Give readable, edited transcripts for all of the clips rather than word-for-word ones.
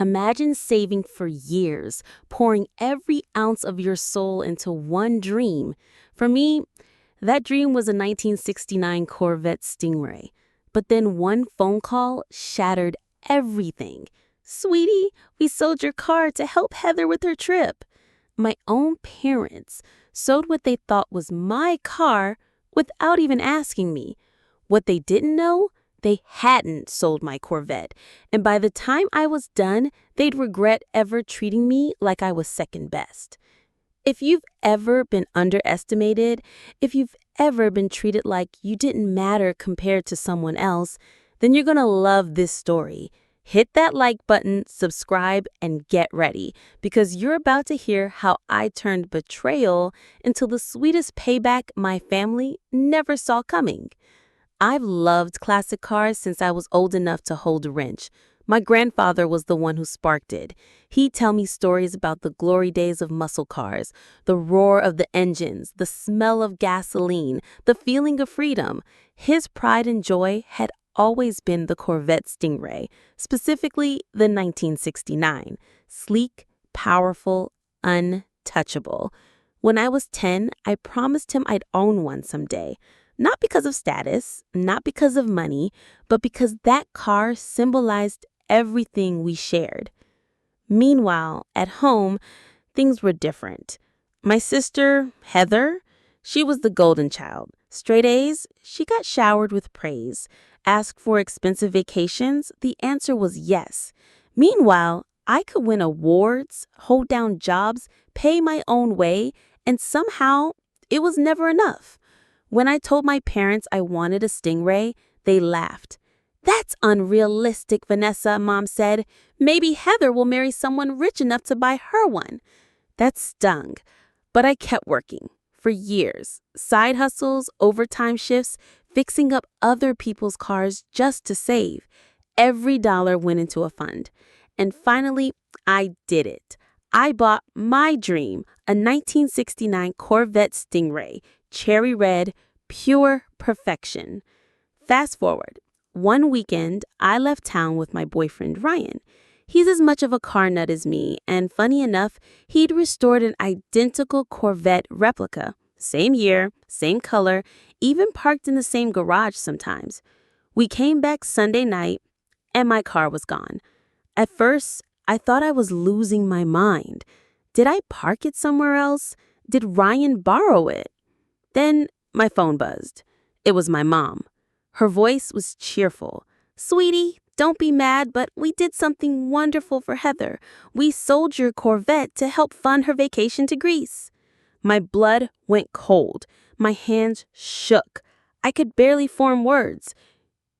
Imagine saving for years, pouring every ounce of your soul into one dream. For me, that dream was a 1969 Corvette Stingray. But then one phone call shattered everything. Sweetie, we sold your car to help Heather with her trip. My own parents sold what they thought was my car without even asking me. What they didn't know, they hadn't sold my Corvette. And by the time I was done, they'd regret ever treating me like I was second best. If you've ever been underestimated, if you've ever been treated like you didn't matter compared to someone else, then you're gonna love this story. Hit that like button, subscribe, and get ready, because you're about to hear how I turned betrayal into the sweetest payback my family never saw coming. I've loved classic cars since I was old enough to hold a wrench. My grandfather was the one who sparked it. He'd tell me stories about the glory days of muscle cars, the roar of the engines, the smell of gasoline, the feeling of freedom. His pride and joy had always been the Corvette Stingray, specifically the 1969. Sleek, powerful, untouchable. When I was 10, I promised him I'd own one someday. Not because of status, not because of money, but because that car symbolized everything we shared. Meanwhile, at home, things were different. My sister, Heather, she was the golden child. Straight A's, she got showered with praise. Asked for expensive vacations, the answer was yes. Meanwhile, I could win awards, hold down jobs, pay my own way, and somehow it was never enough. When I told my parents I wanted a Stingray, they laughed. "That's unrealistic, Vanessa," Mom said. "Maybe Heather will marry someone rich enough to buy her one." That stung, but I kept working. For years, side hustles, overtime shifts, fixing up other people's cars just to save. Every dollar went into a fund. And finally, I did it. I bought my dream, a 1969 Corvette Stingray, cherry red, pure perfection. Fast forward. One weekend, I left town with my boyfriend, Ryan. He's as much of a car nut as me, and funny enough, he'd restored an identical Corvette replica. Same year, same color, even parked in the same garage sometimes. We came back Sunday night, and my car was gone. At first, I thought I was losing my mind. Did I park it somewhere else? Did Ryan borrow it? Then my phone buzzed. It was my mom. Her voice was cheerful. "Sweetie, don't be mad, but we did something wonderful for Heather. We sold your Corvette to help fund her vacation to Greece." My blood went cold. My hands shook. I could barely form words.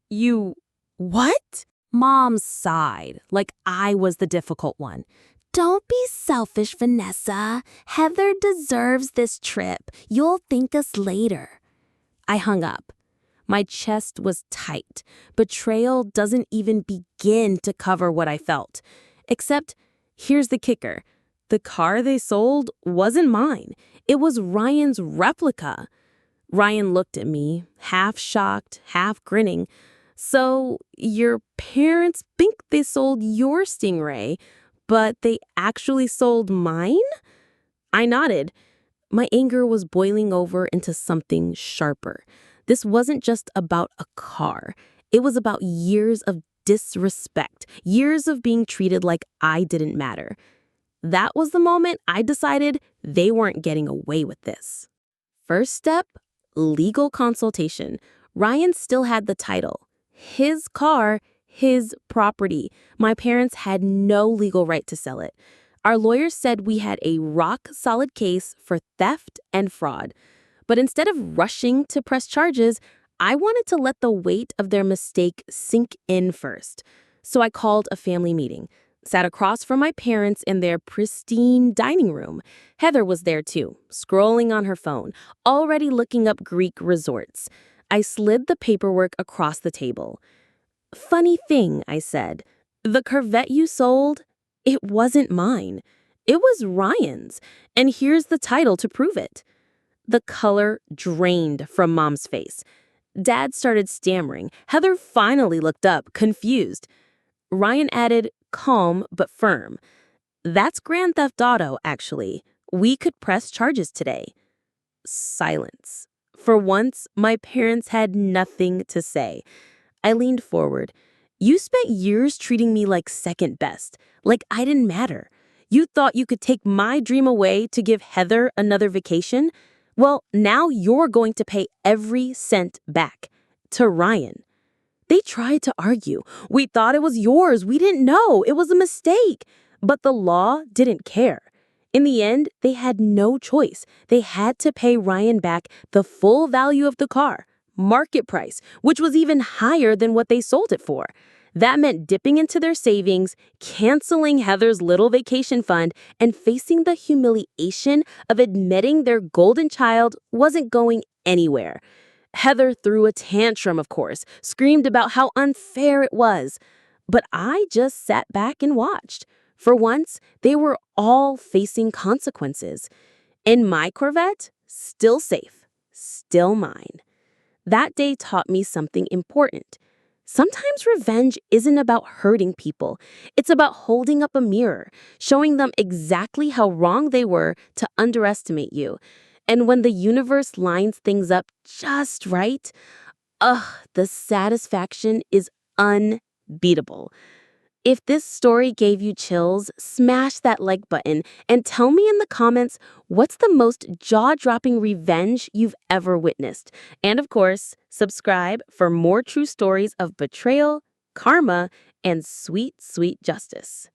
"You what?" Mom sighed, like I was the difficult one. "Don't be selfish, Vanessa. Heather deserves this trip. You'll thank us later." I hung up. My chest was tight. Betrayal doesn't even begin to cover what I felt. Except, here's the kicker. The car they sold wasn't mine. It was Ryan's replica. Ryan looked at me, half shocked, half grinning. "So, your parents think they sold your Stingray, but they actually sold mine?" I nodded. My anger was boiling over into something sharper. This wasn't just about a car. It was about years of disrespect, years of being treated like I didn't matter. That was the moment I decided they weren't getting away with this. First step, legal consultation. Ryan still had the title. His car, his property. My parents had no legal right to sell it. Our lawyers said we had a rock-solid case for theft and fraud. But instead of rushing to press charges, I wanted to let the weight of their mistake sink in first. So I called a family meeting, sat across from my parents in their pristine dining room. Heather was there too, scrolling on her phone, already looking up Greek resorts. I slid the paperwork across the table. "Funny thing," I said. "The Corvette you sold, it wasn't mine. It was Ryan's, and here's the title to prove it." The color drained from Mom's face. Dad started stammering. Heather finally looked up, confused. Ryan added, calm but firm. That's Grand Theft Auto, actually. We could press charges today. Silence. For once, my parents had nothing to say. I leaned forward. You spent years treating me like second best, like I didn't matter. You thought you could take my dream away to give Heather another vacation? Well, now you're going to pay every cent back. To Ryan. They tried to argue. We thought it was yours. We didn't know. It was a mistake. But the law didn't care. In the end, they had no choice. They had to pay Ryan back the full value of the car, market price, which was even higher than what they sold it for. That meant dipping into their savings, canceling Heather's little vacation fund, and facing the humiliation of admitting their golden child wasn't going anywhere. Heather threw a tantrum, of course, screamed about how unfair it was. But I just sat back and watched. For once, they were all facing consequences. And my Corvette, still safe, still mine. That day taught me something important. Sometimes revenge isn't about hurting people. It's about holding up a mirror, showing them exactly how wrong they were to underestimate you. And when the universe lines things up just right, the satisfaction is unbeatable. If this story gave you chills, smash that like button and tell me in the comments what's the most jaw-dropping revenge you've ever witnessed. And of course, subscribe for more true stories of betrayal, karma, and sweet, sweet justice.